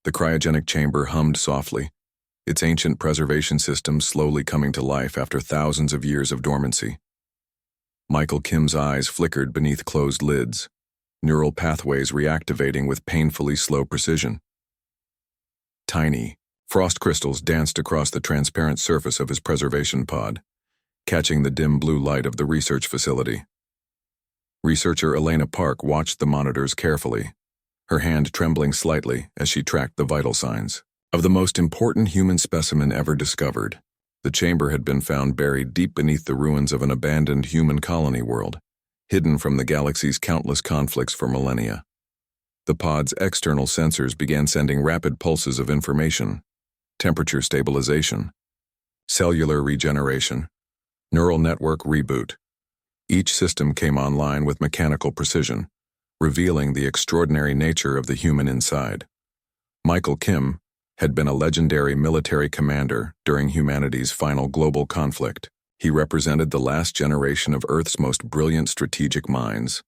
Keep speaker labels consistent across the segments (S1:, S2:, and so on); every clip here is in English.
S1: The cryogenic chamber hummed softly, its ancient preservation system slowly coming to life after thousands of years of dormancy. Michael Kim's eyes flickered beneath closed lids, neural pathways reactivating with painfully slow precision. Tiny, frost crystals danced across the transparent surface of his preservation pod, catching the dim blue light of the research facility. Researcher Elena Park watched the monitors carefully, her hand trembling slightly as she tracked the vital signs of the most important human specimen ever discovered. The chamber had been found buried deep beneath the ruins of an abandoned human colony world, hidden from the galaxy's countless conflicts for millennia. The pod's external sensors began sending rapid pulses of information: temperature stabilization, cellular regeneration, neural network reboot. Each system came online with mechanical precision, revealing the extraordinary nature of the human inside. Michael Kim had been a legendary military commander during humanity's final global conflict. He represented the last generation of Earth's most brilliant strategic minds,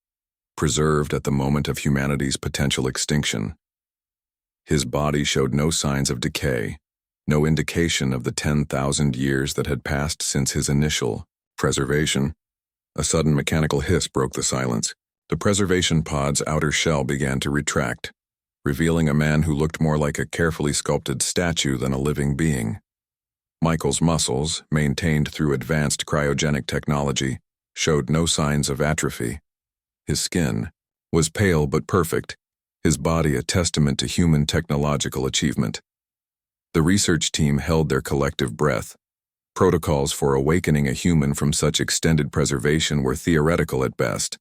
S1: preserved at the moment of humanity's potential extinction. His body showed no signs of decay, no indication of the 10,000 years that had passed since his initial preservation. A sudden mechanical hiss broke the silence. The preservation pod's outer shell began to retract, revealing a man who looked more like a carefully sculpted statue than a living being. Michael's muscles, maintained through advanced cryogenic technology, showed no signs of atrophy. His skin was pale but perfect, his body a testament to human technological achievement. The research team held their collective breath. Protocols for awakening a human from such extended preservation were theoretical at best.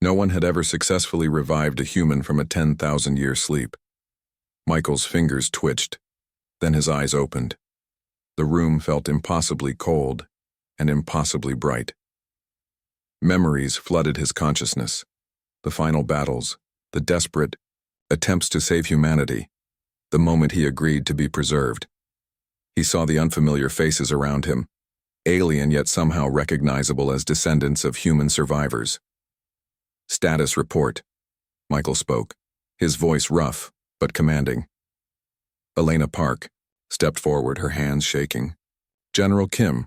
S1: No one had ever successfully revived a human from a 10,000-year sleep. Michael's fingers twitched, then his eyes opened. The room felt impossibly cold and impossibly bright. Memories flooded his consciousness. The final battles, the desperate attempts to save humanity, the moment he agreed to be preserved. He saw the unfamiliar faces around him, alien yet somehow recognizable as descendants of human survivors. "Status report," Michael spoke, his voice rough but commanding. Elena Park stepped forward, her hands shaking. "General Kim,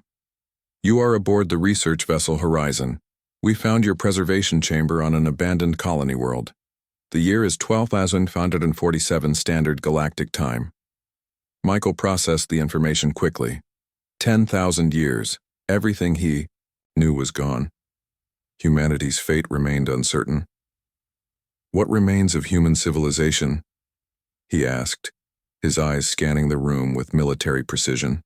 S1: you are aboard the research vessel Horizon. We found your preservation chamber on an abandoned colony world. The year is 12,547 Standard Galactic Time." Michael processed the information quickly. 10,000 years, everything he knew was gone. Humanity's fate remained uncertain. "What remains of human civilization?" he asked, his eyes scanning the room with military precision.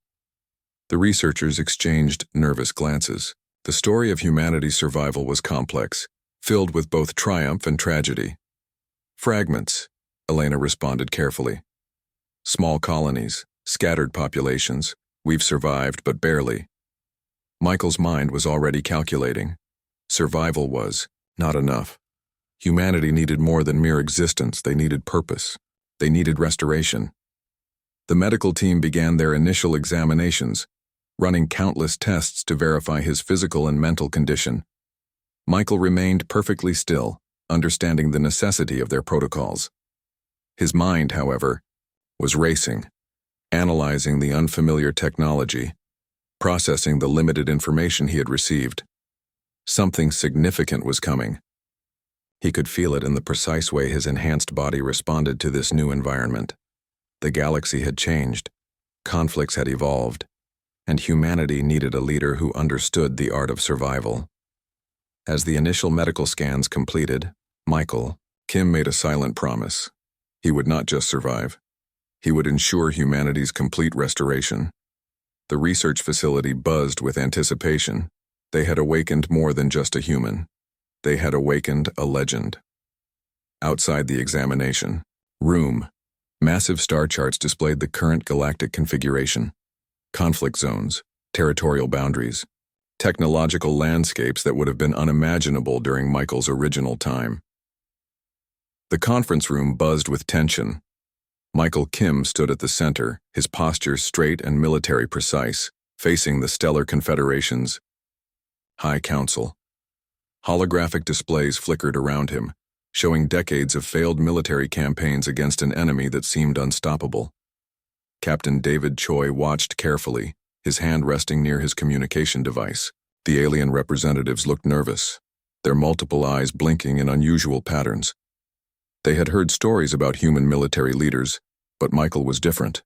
S1: The researchers exchanged nervous glances. The story of humanity's survival was complex, filled with both triumph and tragedy. "Fragments," Elena responded carefully. "Small colonies, scattered populations. We've survived, but barely." Michael's mind was already calculating. Survival was not enough. Humanity needed more than mere existence. They needed purpose. They needed restoration. The medical team began their initial examinations, running countless tests to verify his physical and mental condition. Michael remained perfectly still, understanding the necessity of their protocols. His mind, however, was racing, analyzing the unfamiliar technology, processing the limited information he had received. Something significant was coming. He could feel it in the precise way his enhanced body responded to this new environment. The galaxy had changed, conflicts had evolved, and humanity needed a leader who understood the art of survival. As the initial medical scans completed, Michael Kim made a silent promise. He would not just survive. He would ensure humanity's complete restoration. The research facility buzzed with anticipation. They had awakened more than just a human. They had awakened a legend. Outside the examination room, massive star charts displayed the current galactic configuration, conflict zones, territorial boundaries, technological landscapes that would have been unimaginable during Michael's original time. The conference room buzzed with tension. Michael Kim stood at the center, his posture straight and military precise, facing the Stellar Confederation's High Council. Holographic displays flickered around him, showing decades of failed military campaigns against an enemy that seemed unstoppable. Captain David Choi watched carefully, his hand resting near his communication device. The alien representatives looked nervous, their multiple eyes blinking in unusual patterns. They had heard stories about human military leaders, but Michael was different.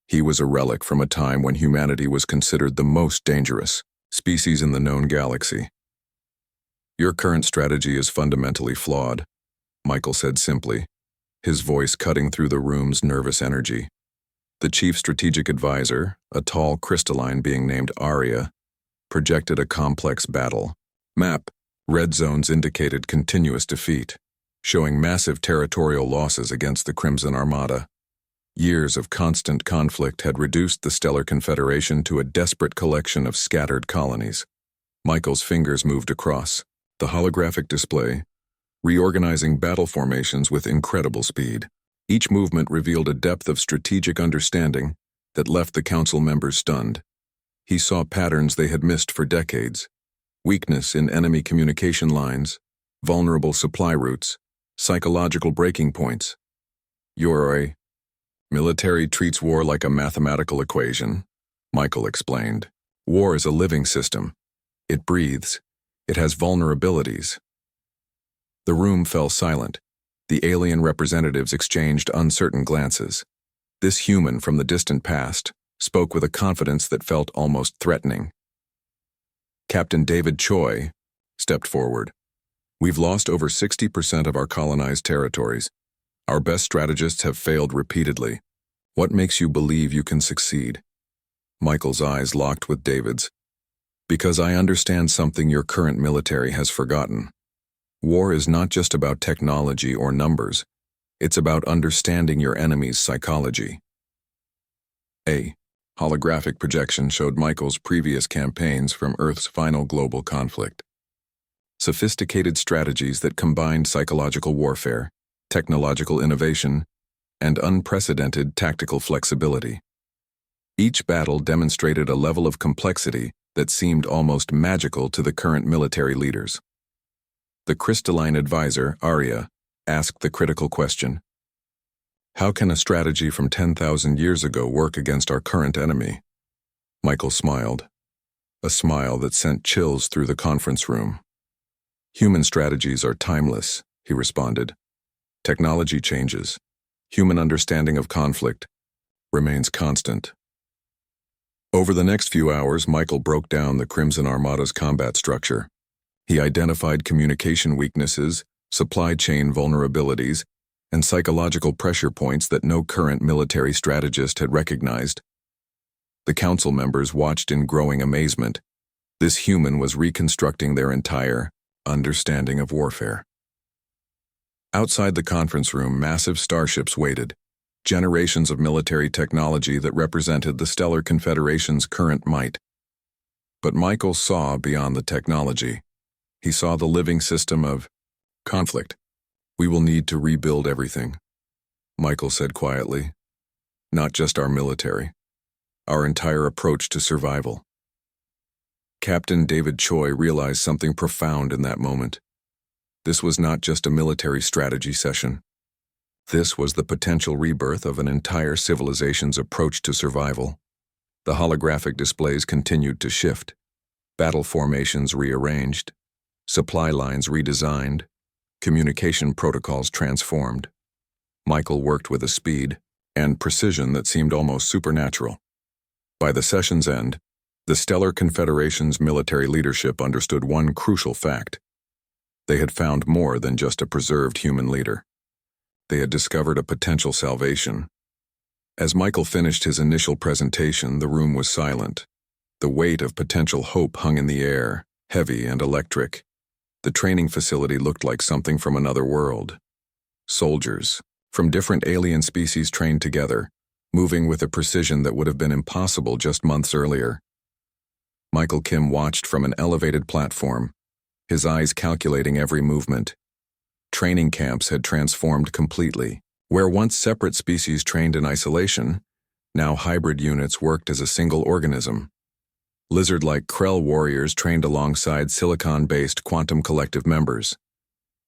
S1: He was a relic from a time when humanity was considered the most dangerous species in the known galaxy. "Your current strategy is fundamentally flawed," Michael said simply, his voice cutting through the room's nervous energy. The chief strategic advisor, a tall crystalline being named Arya, projected a complex battle map. Red zones indicated continuous defeat, showing massive territorial losses against the Crimson Armada. Years of constant conflict had reduced the Stellar Confederation to a desperate collection of scattered colonies. Michael's fingers moved across the holographic display, reorganizing battle formations with incredible speed. Each movement revealed a depth of strategic understanding that left the council members stunned. He saw patterns they had missed for decades: weakness in enemy communication lines, vulnerable supply routes, psychological breaking points. "You're Military treats war like a mathematical equation," Michael explained. "War is a living system. It breathes. It has vulnerabilities." The room fell silent. The alien representatives exchanged uncertain glances. This human from the distant past spoke with a confidence that felt almost threatening. Captain David Choi stepped forward. "We've lost over 60% of our colonized territories. Our best strategists have failed repeatedly. What makes you believe you can succeed?" Michael's eyes locked with David's. "Because I understand something your current military has forgotten. War is not just about technology or numbers. It's about understanding your enemy's psychology." A holographic projection showed Michael's previous campaigns from Earth's final global conflict. Sophisticated strategies that combined psychological warfare, technological innovation, and unprecedented tactical flexibility. Each battle demonstrated a level of complexity that seemed almost magical to the current military leaders. The crystalline advisor, Arya, asked the critical question: "How can a strategy from 10,000 years ago work against our current enemy?" Michael smiled, a smile that sent chills through the conference room. "Human strategies are timeless," he responded. "Technology changes. Human understanding of conflict remains constant." Over the next few hours, Michael broke down the Crimson Armada's combat structure. He identified communication weaknesses, supply chain vulnerabilities, and psychological pressure points that no current military strategist had recognized. The council members watched in growing amazement. This human was reconstructing their entire understanding of warfare. Outside the conference room, massive starships waited, generations of military technology that represented the Stellar Confederation's current might. But Michael saw beyond the technology. He saw the living system of conflict. "We will need to rebuild everything," Michael said quietly. "Not just our military, our entire approach to survival." Captain David Choi realized something profound in that moment. This was not just a military strategy session. This was the potential rebirth of an entire civilization's approach to survival. The holographic displays continued to shift, battle formations rearranged, supply lines redesigned, communication protocols transformed. Michael worked with a speed and precision that seemed almost supernatural. By the session's end, the Stellar Confederation's military leadership understood one crucial fact. They had found more than just a preserved human leader. They had discovered a potential salvation. As Michael finished his initial presentation, the room was silent. The weight of potential hope hung in the air, heavy and electric. The training facility looked like something from another world. Soldiers from different alien species trained together, moving with a precision that would have been impossible just months earlier. Michael Kim watched from an elevated platform, his eyes calculating every movement. Training camps had transformed completely. Where once separate species trained in isolation, now hybrid units worked as a single organism. Lizard-like Krell warriors trained alongside silicon-based quantum collective members.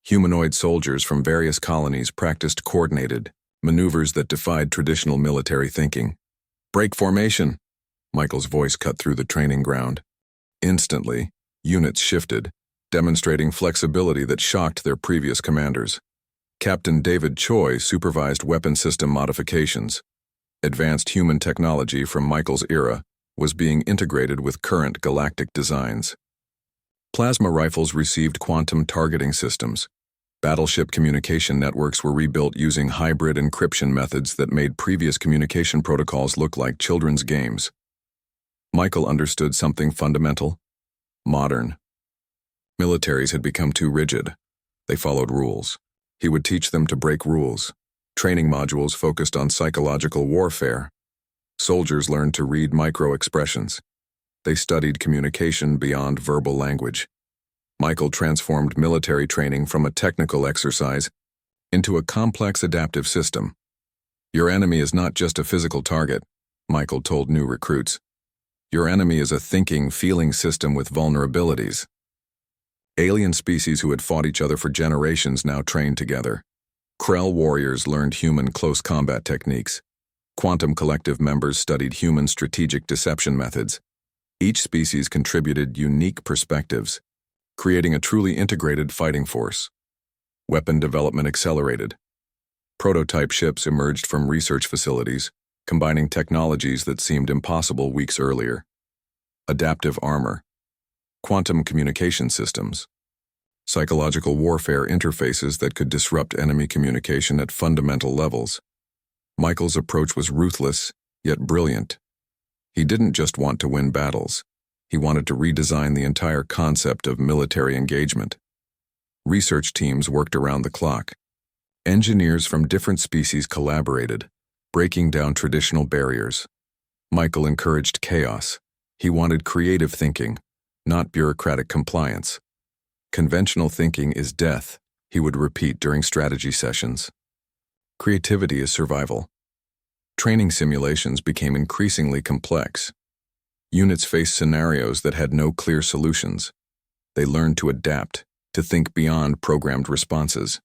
S1: Humanoid soldiers from various colonies practiced coordinated maneuvers that defied traditional military thinking. "Break formation!" Michael's voice cut through the training ground. Instantly, units shifted, demonstrating flexibility that shocked their previous commanders. Captain David Choi supervised weapon system modifications. Advanced human technology from Michael's era was being integrated with current galactic designs. Plasma rifles received quantum targeting systems. Battleship communication networks were rebuilt using hybrid encryption methods that made previous communication protocols look like children's games. Michael understood something fundamental: modern. Militaries had become too rigid. They followed rules. He would teach them to break rules. Training modules focused on psychological warfare. Soldiers learned to read micro-expressions. They studied communication beyond verbal language. Michael transformed military training from a technical exercise into a complex adaptive system. "Your enemy is not just a physical target," Michael told new recruits. "Your enemy is a thinking, feeling system with vulnerabilities." Alien species who had fought each other for generations now trained together. Krell warriors learned human close combat techniques. Quantum Collective members studied human strategic deception methods. Each species contributed unique perspectives, creating a truly integrated fighting force. Weapon development accelerated. Prototype ships emerged from research facilities, combining technologies that seemed impossible weeks earlier. Adaptive armor. Quantum communication systems. Psychological warfare interfaces that could disrupt enemy communication at fundamental levels. Michael's approach was ruthless, yet brilliant. He didn't just want to win battles. He wanted to redesign the entire concept of military engagement. Research teams worked around the clock. Engineers from different species collaborated, breaking down traditional barriers. Michael encouraged chaos. He wanted creative thinking, not bureaucratic compliance. "Conventional thinking is death," he would repeat during strategy sessions. "Creativity is survival." Training simulations became increasingly complex. Units faced scenarios that had no clear solutions. They learned to adapt, to think beyond programmed responses.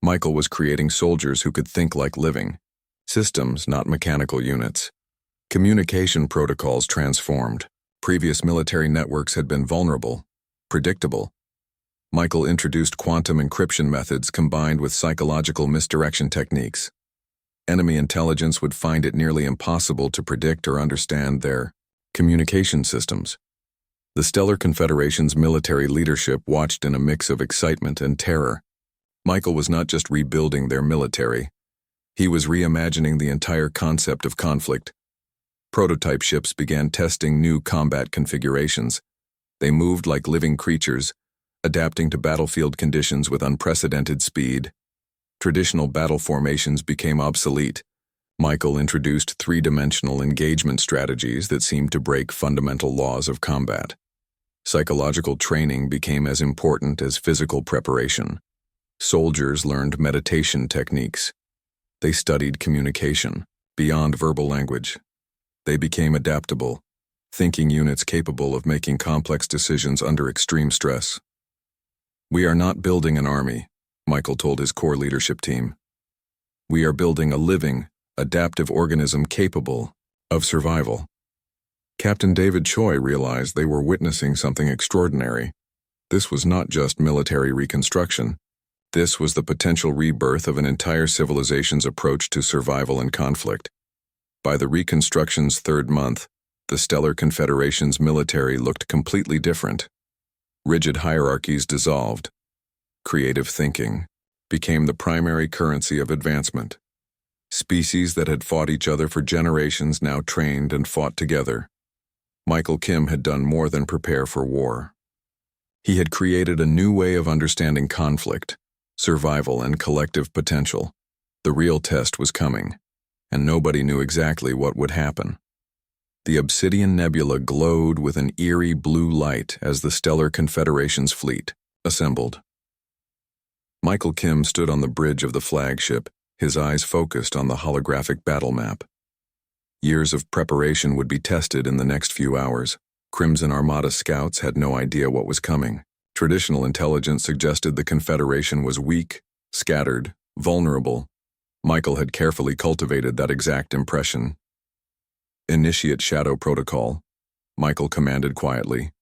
S1: Michael was creating soldiers who could think like living systems, not mechanical units. Communication protocols transformed. Previous military networks had been vulnerable, predictable. Michael introduced quantum encryption methods combined with psychological misdirection techniques. Enemy intelligence would find it nearly impossible to predict or understand their communication systems. The Stellar Confederation's military leadership watched in a mix of excitement and terror. Michael was not just rebuilding their military. He was reimagining the entire concept of conflict. Prototype ships began testing new combat configurations. They moved like living creatures, adapting to battlefield conditions with unprecedented speed. Traditional battle formations became obsolete. Michael introduced three-dimensional engagement strategies that seemed to break fundamental laws of combat. Psychological training became as important as physical preparation. Soldiers learned meditation techniques. They studied communication beyond verbal language. They became adaptable, thinking units capable of making complex decisions under extreme stress. "We are not building an army," Michael told his core leadership team. "We are building a living, adaptive organism capable of survival." Captain David Choi realized they were witnessing something extraordinary. This was not just military reconstruction. This was the potential rebirth of an entire civilization's approach to survival and conflict. By the reconstruction's third month, the Stellar Confederation's military looked completely different. Rigid hierarchies dissolved. Creative thinking became the primary currency of advancement. Species that had fought each other for generations now trained and fought together. Michael Kim had done more than prepare for war. He had created a new way of understanding conflict, survival, and collective potential. The real test was coming, and nobody knew exactly what would happen. The Obsidian Nebula glowed with an eerie blue light as the Stellar Confederation's fleet assembled. Michael Kim stood on the bridge of the flagship, his eyes focused on the holographic battle map. Years of preparation would be tested in the next few hours. Crimson Armada scouts had no idea what was coming. Traditional intelligence suggested the Confederation was weak, scattered, vulnerable. Michael had carefully cultivated that exact impression. "Initiate Shadow Protocol," Michael commanded quietly.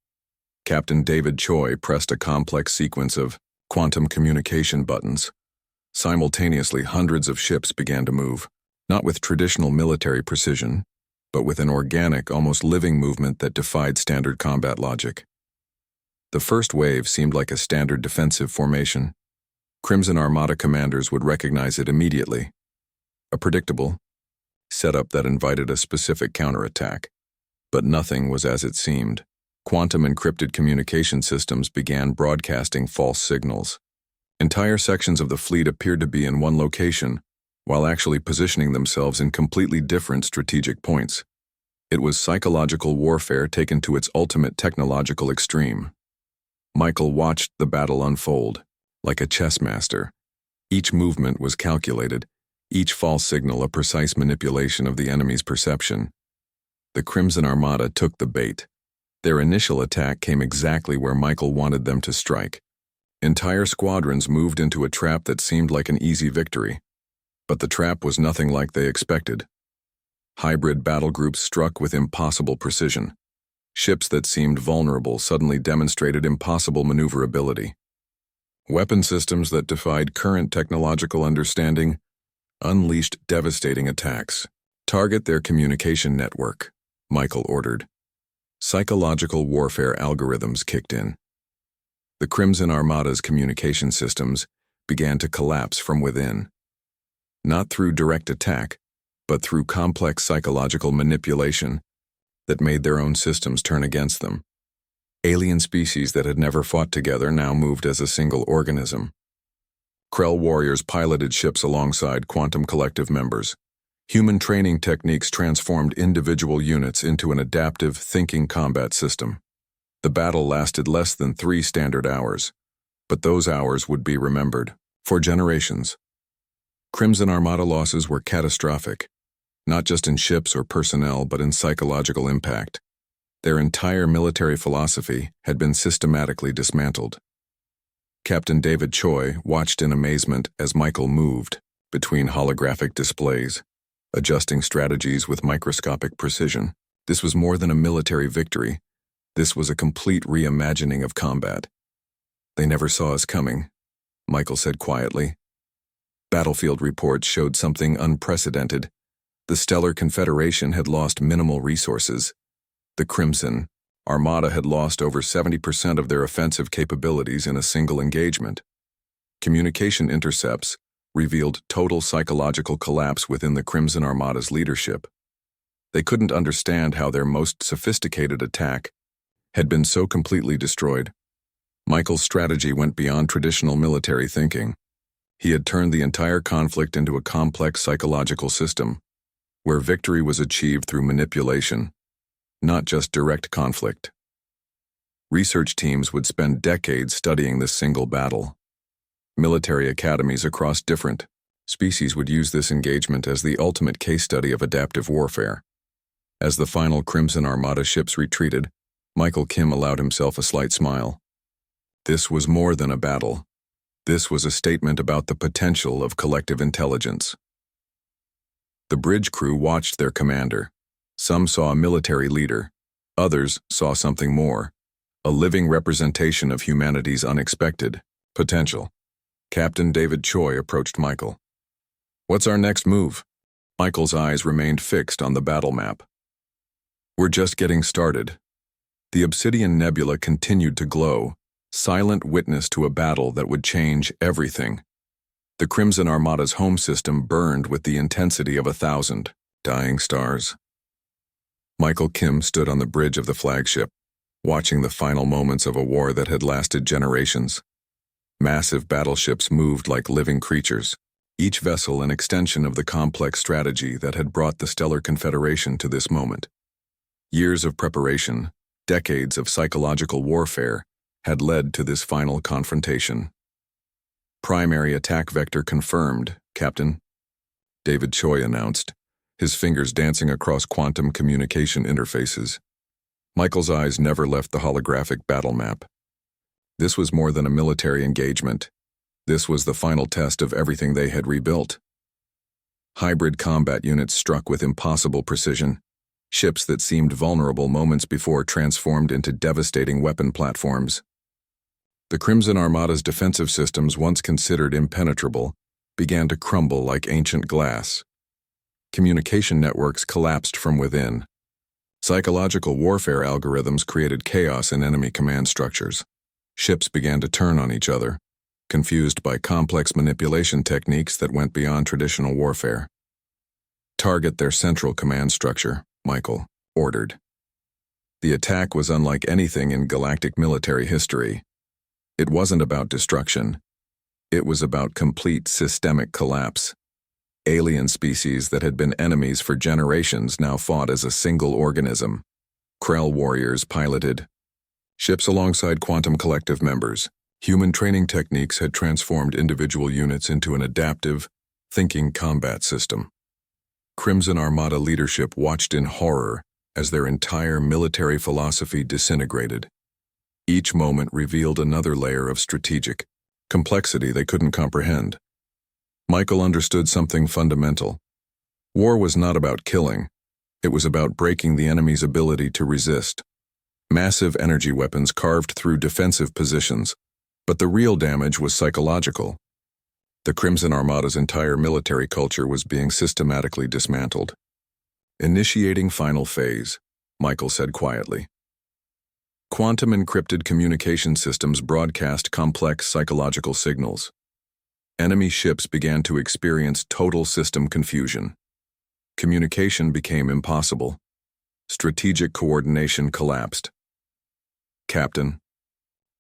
S1: Captain David Choi pressed a complex sequence of quantum communication buttons. Simultaneously, hundreds of ships began to move, not with traditional military precision, but with an organic, almost living movement that defied standard combat logic. The first wave seemed like a standard defensive formation. Crimson Armada commanders would recognize it immediately. A predictable setup that invited a specific counterattack. But nothing was as it seemed. Quantum encrypted communication systems began broadcasting false signals. Entire sections of the fleet appeared to be in one location, while actually positioning themselves in completely different strategic points. It was psychological warfare taken to its ultimate technological extreme. Michael watched the battle unfold, like a chess master. Each movement was calculated, each false signal a precise manipulation of the enemy's perception. The Crimson Armada took the bait. Their initial attack came exactly where Michael wanted them to strike. Entire squadrons moved into a trap that seemed like an easy victory. But the trap was nothing like they expected. Hybrid battle groups struck with impossible precision. Ships that seemed vulnerable suddenly demonstrated impossible maneuverability. Weapon systems that defied current technological understanding unleashed devastating attacks. "Target their communication network," Michael ordered. Psychological warfare algorithms kicked in. The Crimson Armada's communication systems began to collapse from within. Not through direct attack, but through complex psychological manipulation that made their own systems turn against them. Alien species that had never fought together now moved as a single organism. Krell warriors piloted ships alongside Quantum Collective members. Human training techniques transformed individual units into an adaptive, thinking combat system. The battle lasted less than 3 standard hours, but those hours would be remembered for generations. Crimson Armada losses were catastrophic, not just in ships or personnel, but in psychological impact. Their entire military philosophy had been systematically dismantled. Captain David Choi watched in amazement as Michael moved between holographic displays, adjusting strategies with microscopic precision. This was more than a military victory. This was a complete reimagining of combat. "They never saw us coming," Michael said quietly. Battlefield reports showed something unprecedented. The Stellar Confederation had lost minimal resources. The Crimson Armada had lost over 70% of their offensive capabilities in a single engagement. Communication intercepts revealed total psychological collapse within the Crimson Armada's leadership. They couldn't understand how their most sophisticated attack had been so completely destroyed. Michael's strategy went beyond traditional military thinking. He had turned the entire conflict into a complex psychological system, where victory was achieved through manipulation, not just direct conflict. Research teams would spend decades studying this single battle. Military academies across different species would use this engagement as the ultimate case study of adaptive warfare. As the final Crimson Armada ships retreated, Michael Kim allowed himself a slight smile. This was more than a battle. This was a statement about the potential of collective intelligence. The bridge crew watched their commander. Some saw a military leader. Others saw something more, a living representation of humanity's unexpected potential. Captain David Choi approached Michael. "What's our next move?" Michael's eyes remained fixed on the battle map. "We're just getting started." The Obsidian Nebula continued to glow, silent witness to a battle that would change everything. The Crimson Armada's home system burned with the intensity of 1,000 dying stars. Michael Kim stood on the bridge of the flagship, watching the final moments of a war that had lasted generations. Massive battleships moved like living creatures, each vessel an extension of the complex strategy that had brought the Stellar Confederation to this moment. Years of preparation, decades of psychological warfare, had led to this final confrontation. "Primary attack vector confirmed, Captain," David Choi announced, his fingers dancing across quantum communication interfaces. Michael's eyes never left the holographic battle map. This was more than a military engagement. This was the final test of everything they had rebuilt. Hybrid combat units struck with impossible precision. Ships that seemed vulnerable moments before transformed into devastating weapon platforms. The Crimson Armada's defensive systems, once considered impenetrable, began to crumble like ancient glass. Communication networks collapsed from within. Psychological warfare algorithms created chaos in enemy command structures. Ships began to turn on each other, confused by complex manipulation techniques that went beyond traditional warfare. Target their central command structure, Michael ordered. The attack was unlike anything in galactic military history. It wasn't about destruction. It was about complete systemic collapse. Alien species that had been enemies for generations now fought as a single organism. Krell warriors piloted ships alongside Quantum Collective members. Human training techniques had transformed individual units into an adaptive, thinking combat system. Crimson Armada leadership watched in horror as their entire military philosophy disintegrated. Each moment revealed another layer of strategic complexity they couldn't comprehend. Michael understood something fundamental. War was not about killing. It was about breaking the enemy's ability to resist. Massive energy weapons carved through defensive positions, but the real damage was psychological. The Crimson Armada's entire military culture was being systematically dismantled. Initiating final phase, Michael said quietly. Quantum encrypted communication systems broadcast complex psychological signals. Enemy ships began to experience total system confusion. Communication became impossible. Strategic coordination collapsed. Captain.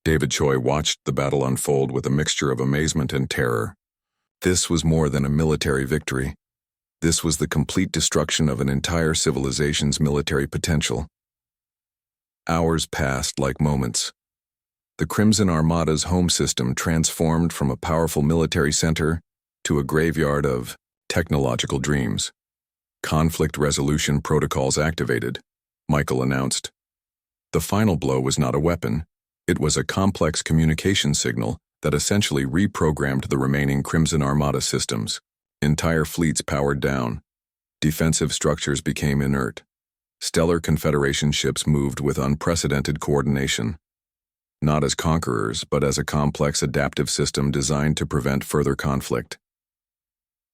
S1: David Choi watched the battle unfold with a mixture of amazement and terror. This was more than a military victory. This was the complete destruction of an entire civilization's military potential. Hours passed like moments. The Crimson Armada's home system transformed from a powerful military center to a graveyard of technological dreams. Conflict resolution protocols activated, Michael announced. The final blow was not a weapon. It was a complex communication signal that essentially reprogrammed the remaining Crimson Armada systems. Entire fleets powered down. Defensive structures became inert. Stellar Confederation ships moved with unprecedented coordination. Not as conquerors, but as a complex adaptive system designed to prevent further conflict.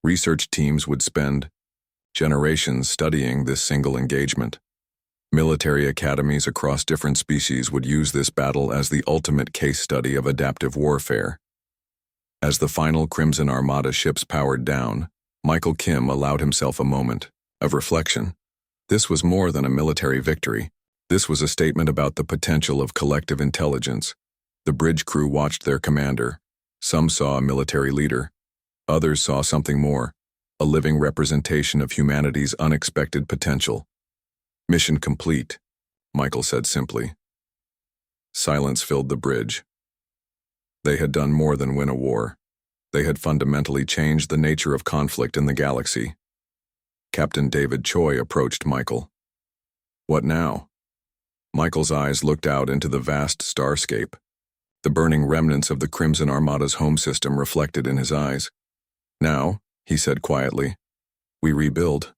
S1: Research teams would spend generations studying this single engagement. Military academies across different species would use this battle as the ultimate case study of adaptive warfare. As the final Crimson Armada ships powered down, Michael Kim allowed himself a moment of reflection. This was more than a military victory. This was a statement about the potential of collective intelligence. The bridge crew watched their commander. Some saw a military leader. Others saw something more, a living representation of humanity's unexpected potential. Mission complete, Michael said simply. Silence filled the bridge. They had done more than win a war. They had fundamentally changed the nature of conflict in the galaxy. Captain David Choi approached Michael. What now? Michael's eyes looked out into the vast starscape. The burning remnants of the Crimson Armada's home system reflected in his eyes. Now, he said quietly, we rebuild.